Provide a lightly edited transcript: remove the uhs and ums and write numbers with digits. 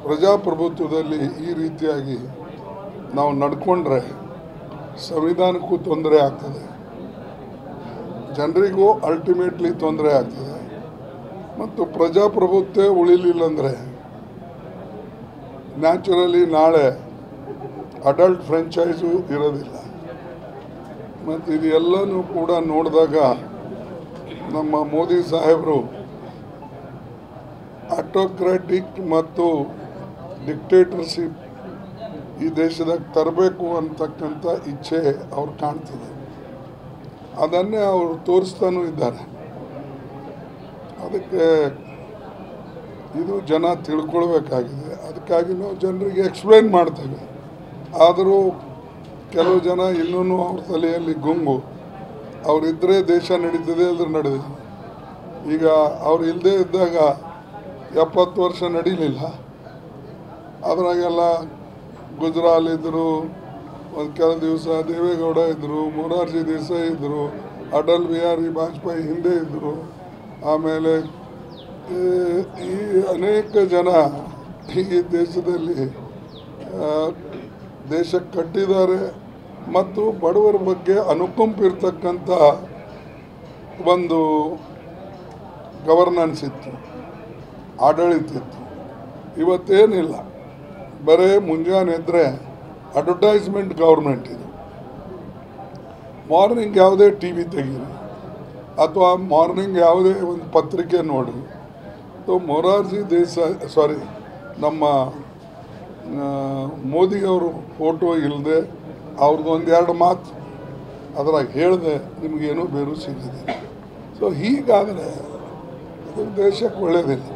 ಪ್ರಜಾಪ್ರಭುತ್ವದಲ್ಲಿ ಈ ರೀತಿಯಾಗಿ ನಾವು ನಡ್ಕೊಂಡ್ರೆ ಸಂವಿಧಾನಕ್ಕೂ ತೊಂದರೆ ಆಗ್ತದೆ, ಜನರಿಗೂ ಅಲ್ಟಿಮೇಟ್ಲಿ ತೊಂದರೆ ಆಗ್ತದೆ. ಮತ್ತು ಪ್ರಜಾಪ್ರಭುತ್ವ ಉಳಿಲಿಲ್ಲ ಅಂದರೆ ನ್ಯಾಚುರಲಿ ನಾಳೆ ಅಡಲ್ಟ್ ಫ್ರೆಂಚೈಸು ಇರೋದಿಲ್ಲ. ಮತ್ತು ಇದೆಲ್ಲನೂ ಕೂಡ ನೋಡಿದಾಗ ನಮ್ಮ ಮೋದಿ ಸಾಹೇಬರು ಆಟೋಕ್ರಾಟಿಕ್ ಮತ್ತು ಡಿಕ್ಟೇಟರ್ಶಿಪ್ ಈ ದೇಶದಾಗ ತರಬೇಕು ಅಂತಕ್ಕಂಥ ಇಚ್ಛೆ ಅವ್ರು ಕಾಣ್ತದೆ. ಅದನ್ನೇ ಅವರು ತೋರಿಸ್ತಾನೂ ಇದ್ದಾರೆ. ಅದಕ್ಕೆ ಇದು ಜನ ತಿಳ್ಕೊಳ್ಬೇಕಾಗಿದೆ. ಅದಕ್ಕಾಗಿ ನಾವು ಜನರಿಗೆ ಎಕ್ಸ್ಪ್ಲೇನ್ ಮಾಡ್ತೇವೆ. ಆದರೂ ಕೆಲವು ಜನ ಇನ್ನೂ ಅವ್ರ ತಲೆಯಲ್ಲಿ ಗುಂಗು, ಅವರಿದ್ದರೆ ದೇಶ ನಡೀತದೆ ಅಂದ್ರೆ ನಡೆದಿದೆ. ಈಗ ಅವ್ರು ಇಲ್ಲದೇ ಇದ್ದಾಗ 70 ವರ್ಷ ನಡೀಲಿಲ್ಲ. ಅದ್ರಾಗೆಲ್ಲ ಗುಜರಾಲ್ ಇದ್ದರು, ಒಂದು ಕೆಲವು ದಿವಸ ದೇವೇಗೌಡ ಇದ್ದರು, ಮೊರಾರ್ಜಿ ದೇಸಾಯಿ ಇದ್ದರು, ಅಟಲ್ ಬಿಹಾರಿ ವಾಜಪೇಯಿ ಹಿಂದೆ ಇದ್ದರು. ಆಮೇಲೆ ಈ ಅನೇಕ ಜನ ಈ ದೇಶದಲ್ಲಿ ದೇಶ ಕಟ್ಟಿದ್ದಾರೆ. ಮತ್ತು ಬಡವರ ಬಗ್ಗೆ ಅನುಕಂಪ ಇರ್ತಕ್ಕಂಥ ಒಂದು ಗವರ್ನೆನ್ಸ್ ಇತ್ತು, ಆಡಳಿತ ಇತ್ತು. ಇವತ್ತೇನಿಲ್ಲ, ಬರೀ ಮುಂಜಾನೆ ಎದ್ದರೆ ಅಡ್ವರ್ಟೈಸ್ಮೆಂಟ್ ಗೌರ್ಮೆಂಟ್ ಇದು. ಮಾರ್ನಿಂಗ್ ಯಾವುದೇ ಟಿ ವಿ ತೆಗೀರಿ ಅಥವಾ ಮಾರ್ನಿಂಗ್ ಯಾವುದೇ ಒಂದು ಪತ್ರಿಕೆ ನೋಡಿರಿ, ಮೊರಾರ್ಜಿ ದೇಸಾಯಿ ನಮ್ಮ ಮೋದಿಯವರು ಫೋಟೋ ಇಲ್ಲದೆ ಅವ್ರದ್ದು ಒಂದೆರಡು ಮಾತು ಅದ್ರಾಗ ಹೇಳಿದೆ ನಿಮಗೇನೂ ಬೇರು ಸಿಗೋದಿಲ್ಲ. ಸೊ ಹೀಗಾದರೆ ಅದು ದೇಶಕ್ಕೆ ಒಳ್ಳೆಯದಿಲ್ಲ.